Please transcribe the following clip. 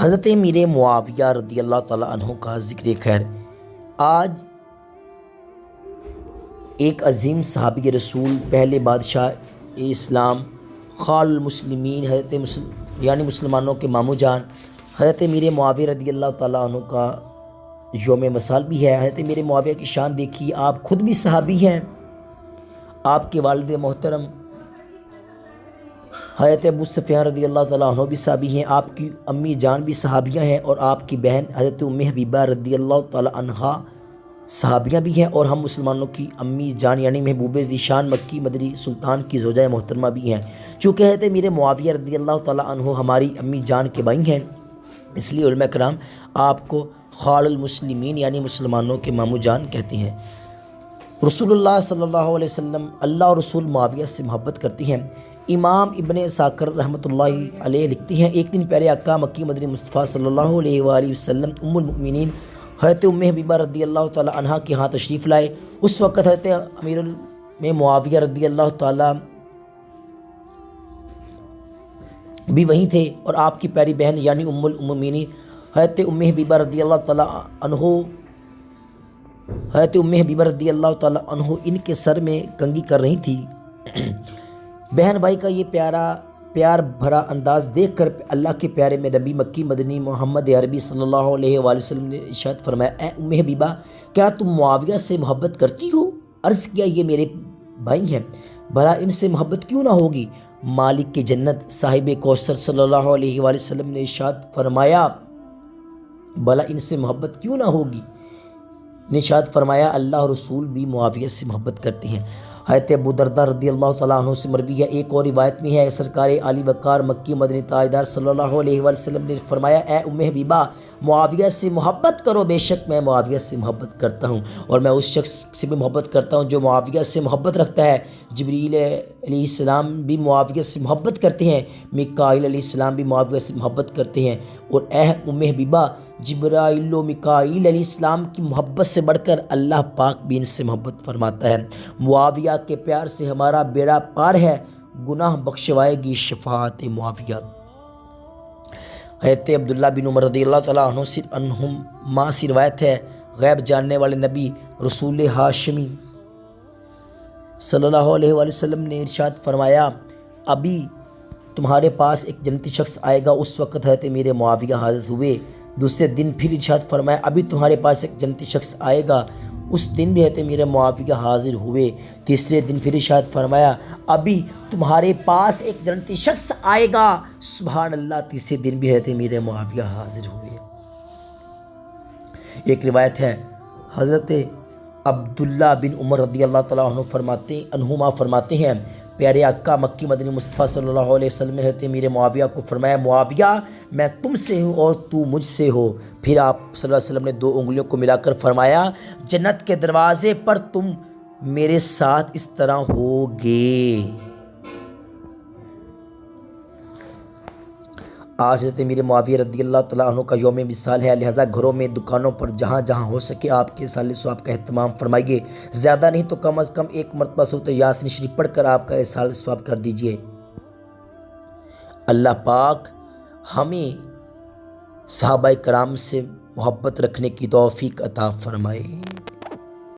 حضرت امیر معاویہ رضی اللہ تعالیٰ عنہ کا ذکر خیر۔ آج ایک عظیم صحابی رسول، پہلے بادشاہ اسلام، خال المسلمین، یعنی مسلمانوں کے ماموں جان حضرت امیر معاویہ رضی اللہ تعالیٰ عنہ کا یوم وصال بھی ہے۔ حضرت امیر معاویہ کی شان دیکھیے، آپ خود بھی صحابی ہیں، آپ کے والد محترم حضرت ابو سفیان رضی اللہ تعالیٰ عنہ بھی صحابی ہیں، آپ کی امی جان بھی صحابیہ ہیں، اور آپ کی بہن حضرت ام حبیبہ رضی اللہ تعالیٰ عنہا صحابیہ بھی ہیں، اور ہم مسلمانوں کی امی جان یعنی محبوب ذیشان مکی مدنی سلطان کی زوجہ محترمہ بھی ہیں۔ چونکہ حضرت امیر معاویہ رضی اللہ تعالیٰ عنہ ہماری امی جان کے بھائی ہیں، اس لیے علماء کرام آپ کو خال المسلمین یعنی مسلمانوں کے ماموں جان کہتے ہیں۔ رسول اللہ صلی اللہ علیہ وسلم اللہ اور رسول معاویہ سے محبت کرتی ہیں۔ امام ابن اساکر رحمۃ اللہ علیہ لکھتی ہیں، ایک دن پیارے آقا مکی مدنی مصطفیٰ صلی اللہ علیہ وآلہ وسلم ام المؤمنین حضرت ام حبیبہ رضی اللہ تعالیٰ عنہ کے ہاں تشریف لائے۔ اس وقت حضرت امیر معاویہ رضی اللہ تعالیٰ بھی وہیں تھے، اور آپ کی پیاری بہن یعنی ام المؤمنین حضرت ام حبیبہ رضی اللہ تعالیٰ عنہ ان کے سر میں کنگھی کر رہی تھی۔ بہن بھائی کا یہ پیار بھرا انداز دیکھ کر اللہ کے پیارے میں نبی مکی مدنی محمد عربی صلی اللہ علیہ وآلہ وسلم نے ارشاد فرمایا، اے ام حبیبہ، کیا تم معاویہ سے محبت کرتی ہو؟ عرض کیا، یہ میرے بھائی ہیں، بھلا ان سے محبت کیوں نہ ہوگی؟ مالک کی جنت صاحب کوثر صلی اللہ علیہ وآلہ وسلم نے ارشاد فرمایا، بھلا ان سے محبت کیوں نہ ہوگی؟ ارشاد فرمایا، اللہ اور رسول بھی معاویہ سے محبت کرتے ہیں۔ حضرت ابو دردہ رضی اللہ تعالیٰ عنہ سے مروی ہے، ایک اور روایت میں ہے، سرکار عالی وقار مکی مدنی تاجدار صلی اللہ علیہ وآلہ وسلم نے فرمایا، اے ام حبیبہ، معاویہ سے محبت کرو، بے شک میں معاویہ سے محبت کرتا ہوں، اور میں اس شخص سے بھی محبت کرتا ہوں جو معاویہ سے محبت رکھتا ہے۔ جبریل علیہ السلام بھی معاویہ سے محبت کرتے ہیں، میکائیل علیہ السلام بھی معاویہ سے محبت کرتے ہیں، اور اے ام حبیبہ، جبرائیل و میکائیل علیہ السلام کی محبت سے بڑھ کر اللہ پاک بھی ان سے محبت فرماتا ہے۔ معاویہ کے پیار سے ہمارا بیڑا پار ہے، گناہ بخشوائے گی شفاعت معاویہ۔ حضرت عبداللہ بن عمر رضی اللہ تعالیٰ عنہما سے روایت ہے، غیب جاننے والے نبی رسول ہاشمی صلی اللہ علیہ وآلہ وسلم نے ارشاد فرمایا، ابھی تمہارے پاس ایک جنتی شخص آئے گا۔ اس وقت حضرت امیر معاویہ حاضر ہوئے۔ دوسرے دن پھر ارشاد فرمایا، ابھی تمہارے پاس ایک جنتی شخص آئے گا۔ اس دن بھی حضرت امیر معاویہ حاضر ہوئے۔ تیسرے دن پھر ارشاد فرمایا، ابھی تمہارے پاس ایک جنتی شخص آئے گا۔ سبحان اللہ، تیسرے دن بھی حضرت امیر معاویہ حاضر ہوئے۔ ایک روایت ہے، حضرت عبداللہ بن عمر رضی اللہ تعالیٰ عنہما فرماتے ہیں، پیارے آقا مکی مدنی مصطفیٰ صلی اللہ علیہ وسلم نے حضرت امیر معاویہ کو فرمایا، معاویہ، میں تم سے ہوں اور تو مجھ سے ہو۔ پھر آپ صلی اللہ علیہ وسلم نے دو انگلیوں کو ملا کر فرمایا، جنت کے دروازے پر تم میرے ساتھ اس طرح ہوگے۔ آج حضرت امیر معاویہ رضی اللہ تعالیٰ عنہ کا یوم وصال ہے، لہٰذا گھروں میں، دکانوں پر، جہاں جہاں ہو سکے آپ کے سال ثواب کا اہتمام فرمائیے۔ زیادہ نہیں تو کم از کم ایک مرتبہ سورۃ یاسین شریف پڑھ کر آپ کا سال ثواب کر دیجئے۔ اللہ پاک ہمیں صحابہ کرام سے محبت رکھنے کی توفیق عطا فرمائے۔